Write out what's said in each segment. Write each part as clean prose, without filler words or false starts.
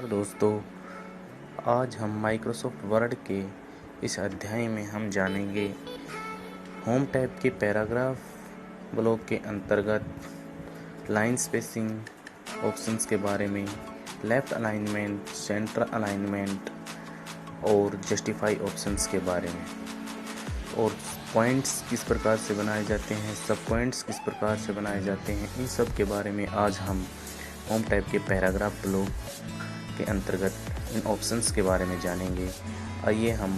नमस्कार दोस्तों। आज हम माइक्रोसॉफ्ट वर्ड के इस अध्याय में हम जानेंगे होम टैब के पैराग्राफ ब्लॉक के अंतर्गत लाइन स्पेसिंग ऑप्शंस के बारे में, लेफ्ट अलाइनमेंट, सेंटर अलाइनमेंट और जस्टिफाई ऑप्शंस के बारे में, और पॉइंट्स किस प्रकार से बनाए जाते हैं, सब पॉइंट्स किस प्रकार से बनाए जाते हैं, इन सब के बारे में आज हम होम टैब के पैराग्राफ ब्लॉक के अंतर्गत इन ऑप्शंस के बारे में जानेंगे। आइए हम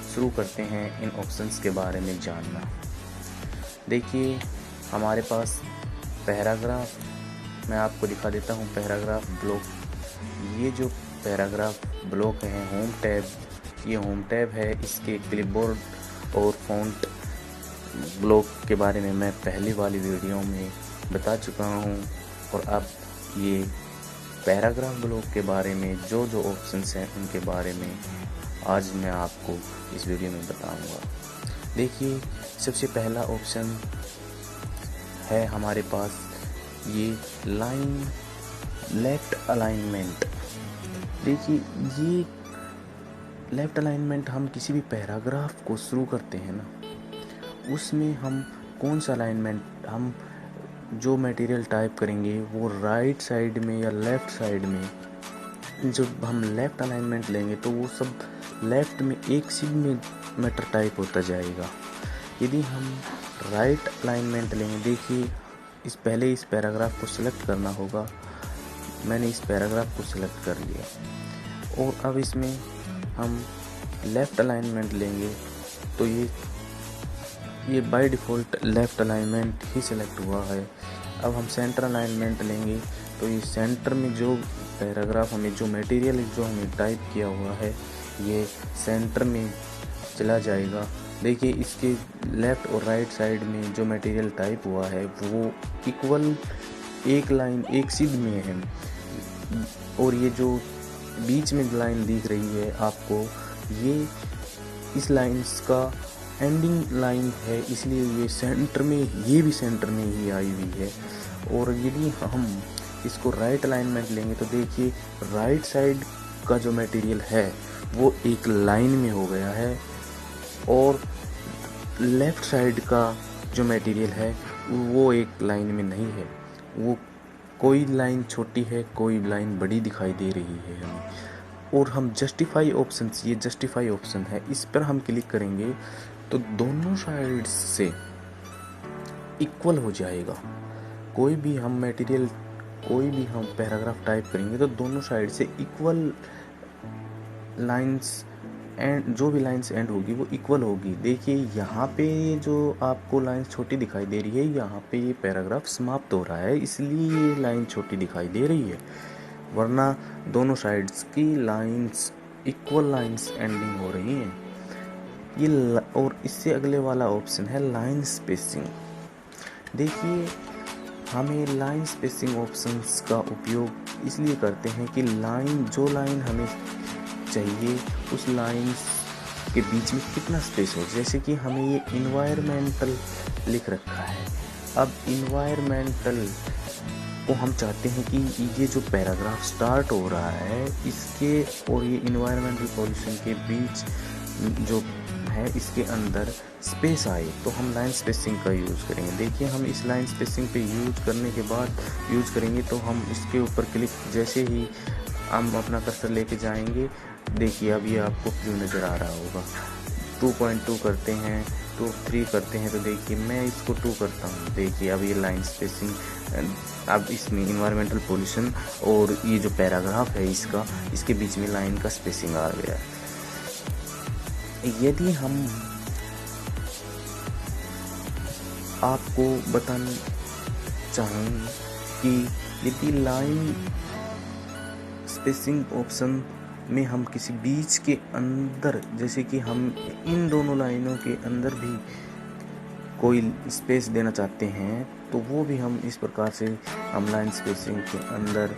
शुरू करते हैं इन ऑप्शंस के बारे में जानना। देखिए हमारे पास पैराग्राफ, मैं आपको दिखा देता हूँ पैराग्राफ ब्लॉक। ये जो पैराग्राफ ब्लॉक है होम टैब, ये होम टैब है। इसके क्लिपबोर्ड और फ़ॉन्ट ब्लॉक के बारे में मैं पहली वाली वीडियो में बता चुका हूँ, और अब ये पैराग्राफ ब्लॉक के बारे में जो ऑप्शंस हैं उनके बारे में आज मैं आपको इस वीडियो में बताऊंगा। देखिए सबसे पहला ऑप्शन है हमारे पास ये लाइन लेफ्ट अलाइनमेंट। देखिए ये लेफ्ट अलाइनमेंट, हम किसी भी पैराग्राफ को शुरू करते हैं ना, उसमें हम कौन सा अलाइनमेंट, हम जो मटेरियल टाइप करेंगे वो राइट साइड में या लेफ़्ट साइड में, जब हम लेफ़्ट अलाइनमेंट लेंगे तो वो सब लेफ़्ट में एक सिग्नेचर टाइप होता जाएगा। यदि हम राइट अलाइनमेंट लेंगे, देखिए पहले इस पैराग्राफ को सिलेक्ट करना होगा। मैंने इस पैराग्राफ को सिलेक्ट कर लिया और अब इसमें हम लेफ़्ट अलाइनमेंट लेंगे तो ये by default left alignment he select हुआ है। अब हम सेंटर अलाइनमेंट लेंगे तो ये सेंटर में जो पैराग्राफ हमें, जो मटेरियल जो हमें टाइप किया हुआ है, ये सेंटर में चला जाएगा। देखिए इसके लेफ़्ट और राइट साइड में जो मटेरियल टाइप हुआ है वो इक्वल एक लाइन एक सीध में है, और ये जो बीच में लाइन दिख रही है आपको, ये इस लाइन्स का एंडिंग लाइन है, इसलिए ये सेंटर में, ये भी सेंटर में ही आई हुई है। और यदि हम इसको राइट अलाइनमेंट लेंगे तो देखिए राइट साइड का जो मटेरियल है वो एक लाइन में हो गया है, और लेफ़्ट साइड का जो मटेरियल है वो एक लाइन में नहीं है। वो कोई लाइन छोटी है, कोई लाइन बड़ी दिखाई दे रही है हमें। और हम जस्टिफाई ऑप्शंस, ये जस्टिफाई ऑप्शन है, इस पर हम क्लिक करेंगे तो दोनों साइड से इक्वल हो जाएगा। कोई भी हम मटेरियल, कोई भी हम पैराग्राफ टाइप करेंगे तो दोनों साइड से इक्वल लाइंस एंड, जो भी लाइंस एंड होगी वो इक्वल होगी। देखिए यहाँ पे जो आपको लाइन छोटी दिखाई दे रही है, यहाँ पे ये पैराग्राफ समाप्त हो रहा है, इसलिए ये लाइन छोटी दिखाई दे रही है, वरना दोनों साइड्स की लाइंस इक्वल लाइंस एंडिंग हो रही हैं ये। और इससे अगले वाला ऑप्शन है लाइन स्पेसिंग। देखिए हमें लाइन स्पेसिंग ऑप्शंस का उपयोग इसलिए करते हैं कि जो लाइन हमें चाहिए उस लाइन के बीच में कितना स्पेस हो। जैसे कि हमें ये इन्वायरमेंटल लिख रखा है, अब इन्वायरमेंटल को हम चाहते हैं कि ये जो पैराग्राफ स्टार्ट हो रहा है इसके और ये इन्वायरमेंटल पॉल्यूशन के बीच जो है इसके अंदर स्पेस आए, तो हम लाइन स्पेसिंग का यूज़ करेंगे। देखिए हम इस लाइन स्पेसिंग पे यूज़ करने के बाद यूज़ करेंगे तो हम इसके ऊपर क्लिक, जैसे ही हम अपना कर्सर लेके जाएंगे, देखिए अब ये आपको व्यू नज़र आ रहा होगा। 2.2 करते हैं, 3 करते हैं, तो देखिए मैं इसको 2 करता हूँ। देखिए अब ये लाइन स्पेसिंग, अब इसमें इन्वायरमेंटल पोल्यूशन और ये जो पैराग्राफ है इसका, इसके बीच में लाइन का स्पेसिंग आ गया है। यदि हम आपको बताना चाहें कि यदि लाइन स्पेसिंग ऑप्शन में हम किसी बीच के अंदर, जैसे कि हम इन दोनों लाइनों के अंदर भी कोई स्पेस देना चाहते हैं, तो वो भी हम इस प्रकार से हम लाइन स्पेसिंग के अंदर,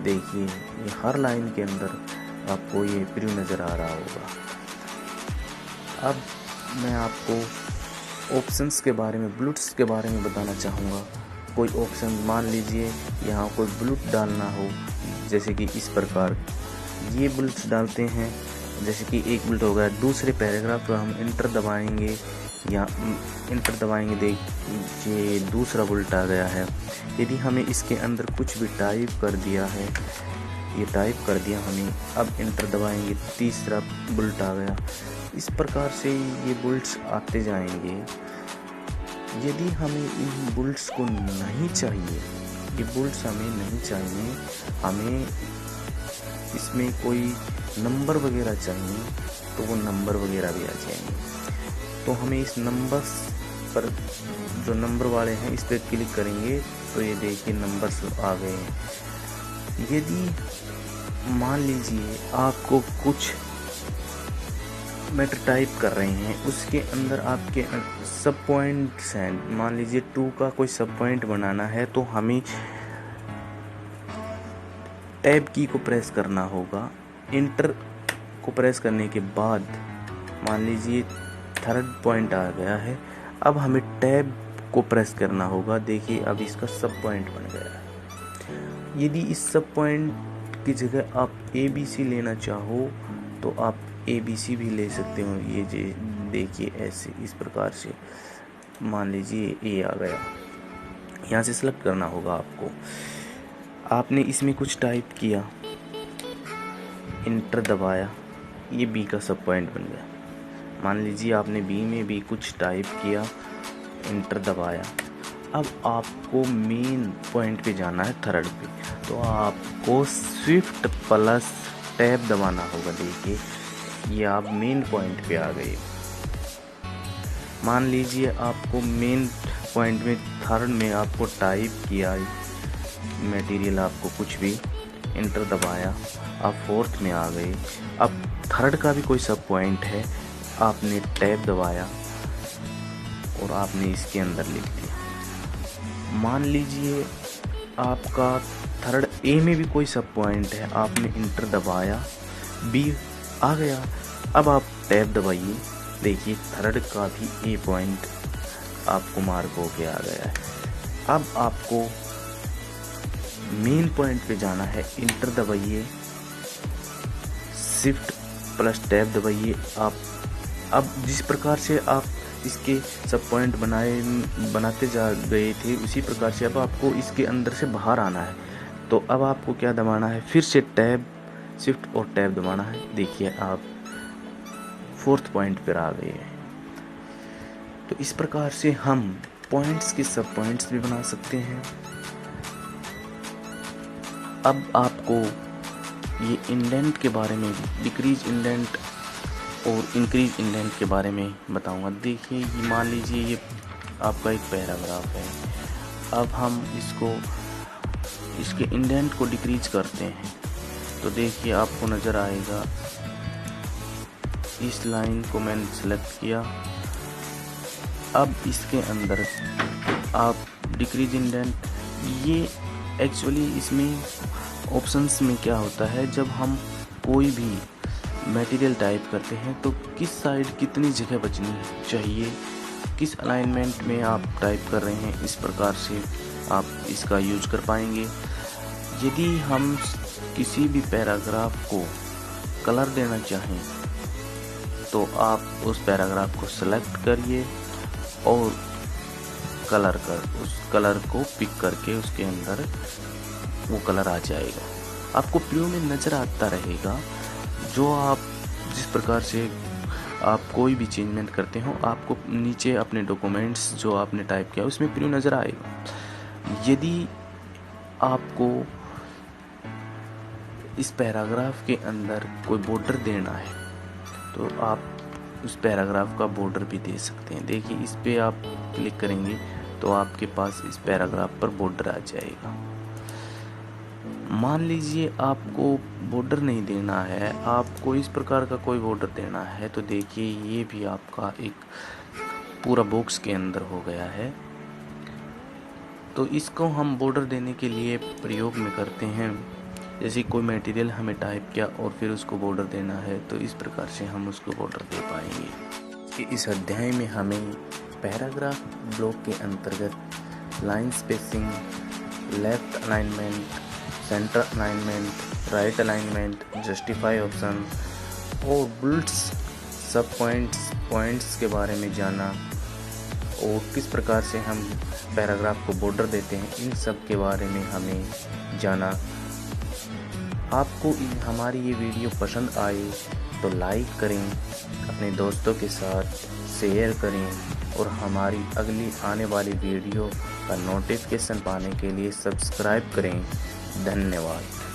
देखिए ये हर लाइन के अंदर आपको ये प्रिव्यू नज़र आ रहा होगा। अब मैं आपको ऑप्शंस के बारे में, बुलेट्स के बारे में बताना चाहूँगा। कोई ऑप्शन मान लीजिए यहाँ कोई बुलेट डालना हो, जैसे कि इस प्रकार ये बुलेट्स डालते हैं। जैसे कि एक बुलेट हो गया, दूसरे पैराग्राफ पर हम इंटर दबाएंगे या इंटर दबाएंगे, देखिए दूसरा बुलेट आ गया है। यदि हमें इसके अंदर कुछ भी टाइप कर दिया है, ये टाइप कर दिया हमें, अब इंटर दबाएंगे, तीसरा बुलेट आ गया। इस प्रकार से ये बुलेट्स आते जाएंगे। यदि हमें इन बुलेट्स को नहीं चाहिए, ये बुलेट्स हमें नहीं चाहिए, हमें इसमें कोई नंबर वगैरह चाहिए, तो वो नंबर वगैरह भी आ जाएंगे। तो हमें इस नंबर्स पर, जो नंबर वाले हैं, इस पर क्लिक करेंगे तो ये देखिए नंबर्स आ गए हैं। यदि मान लीजिए आपको कुछ मैटर टाइप कर रहे हैं, उसके अंदर आपके सब पॉइंट्स हैं, मान लीजिए 2 का कोई सब पॉइंट बनाना है, तो हमें टैब की को प्रेस करना होगा। इंटर को प्रेस करने के बाद मान लीजिए 3rd पॉइंट आ गया है, अब हमें टैब को प्रेस करना होगा। देखिए अब इसका सब पॉइंट बन गया है। यदि इस सब पॉइंट की जगह आप ABC लेना चाहो तो आप ABC भी ले सकते हो। ये देखिए ऐसे इस प्रकार से मान लीजिए A आ गया, यहाँ से सेलेक्ट करना होगा आपको। आपने इसमें कुछ टाइप किया, इंटर दबाया, ये B का सब पॉइंट बन गया। मान लीजिए आपने B में भी कुछ टाइप किया, इंटर दबाया, अब आपको मेन पॉइंट पे जाना है 3rd पे, तो आपको शिफ्ट प्लस टैब दबाना होगा। देखिए ये आप मेन पॉइंट पे आ गए। मान लीजिए आपको मेन पॉइंट में 3rd में आपको टाइप किया मटेरियल, आपको कुछ भी, इंटर दबाया, आप 4th में आ गए। अब 3rd का भी कोई सब पॉइंट है, आपने टैब दबाया और आपने इसके अंदर लिख दिया। मान लीजिए आपका 3rd A में भी कोई सब पॉइंट है, आपने इंटर दबाया, B आ गया। अब आप टैब दबाइए, देखिए 3rd का भी A पॉइंट आपको मार्क हो के आ गया है। अब आपको मेन पॉइंट पे जाना है, इंटर दबाइए, शिफ्ट प्लस टैब दबाइए। आप अब जिस प्रकार से आप इसके सब पॉइंट बनाते जा गए थे, उसी प्रकार से अब आपको इसके अंदर से बाहर आना है। तो अब आपको क्या दबाना है, फिर से टैब, शिफ्ट और टैब दबाना है। देखिए आप 4th पॉइंट पर आ गए हैं। तो इस प्रकार से हम पॉइंट्स के सब पॉइंट्स भी बना सकते हैं। अब आपको ये इंडेंट के बारे में, डिक्रीज इंडेंट और इंक्रीज इंडेंट के बारे में बताऊंगा। देखिए ये मान लीजिए ये आपका एक पैराग्राफ है, अब हम इसके इंडेंट को डिक्रीज करते हैं, तो देखिए आपको नज़र आएगा, इस लाइन को मैंने सेलेक्ट किया। अब इसके अंदर आप डिक्रीज इंडेंट, ये एक्चुअली इसमें ऑप्शंस में क्या होता है, जब हम कोई भी मटेरियल टाइप करते हैं तो किस साइड कितनी जगह बचनी चाहिए, किस अलाइनमेंट में आप टाइप कर रहे हैं, इस प्रकार से आप इसका यूज कर पाएंगे। यदि हम किसी भी पैराग्राफ को कलर देना चाहें तो आप उस पैराग्राफ को सेलेक्ट करिए और उस कलर को पिक करके उसके अंदर वो कलर आ जाएगा। आपको प्रीव्यू में नज़र आता रहेगा, जो आप जिस प्रकार से आप कोई भी चेंजमेंट करते हो, आपको नीचे अपने डॉक्यूमेंट्स जो आपने टाइप किया उसमें प्रीव्यू नज़र आएगा। यदि आपको इस पैराग्राफ के अंदर कोई बॉर्डर देना है तो आप उस पैराग्राफ का बॉर्डर भी दे सकते हैं। देखिए इस पे आप क्लिक करेंगे तो आपके पास इस पैराग्राफ पर बॉर्डर आ जाएगा। मान लीजिए आपको बॉर्डर नहीं देना है, आपको इस प्रकार का कोई बॉर्डर देना है, तो देखिए ये भी आपका एक पूरा बॉक्स के अंदर हो गया है। तो इसको हम बॉर्डर देने के लिए प्रयोग में करते हैं, जैसे कोई मटेरियल हमें टाइप किया और फिर उसको बॉर्डर देना है, तो इस प्रकार से हम उसको बॉर्डर दे पाएंगे। कि इस अध्याय में हमें पैराग्राफ ब्लॉक के अंतर्गत line spacing, left alignment, centre alignment, right alignment, justify option और बुलेट्स, सब पॉइंट्स के बारे में जाना और किस प्रकार से हम पैराग्राफ को बॉर्डर देते हैं, इन सब के बारे में हमें जाना। आपको हमारी ये वीडियो पसंद आए तो लाइक करें, अपने दोस्तों के साथ शेयर करें और हमारी अगली आने वाली वीडियो का नोटिफिकेशन पाने के लिए सब्सक्राइब करें। धन्यवाद।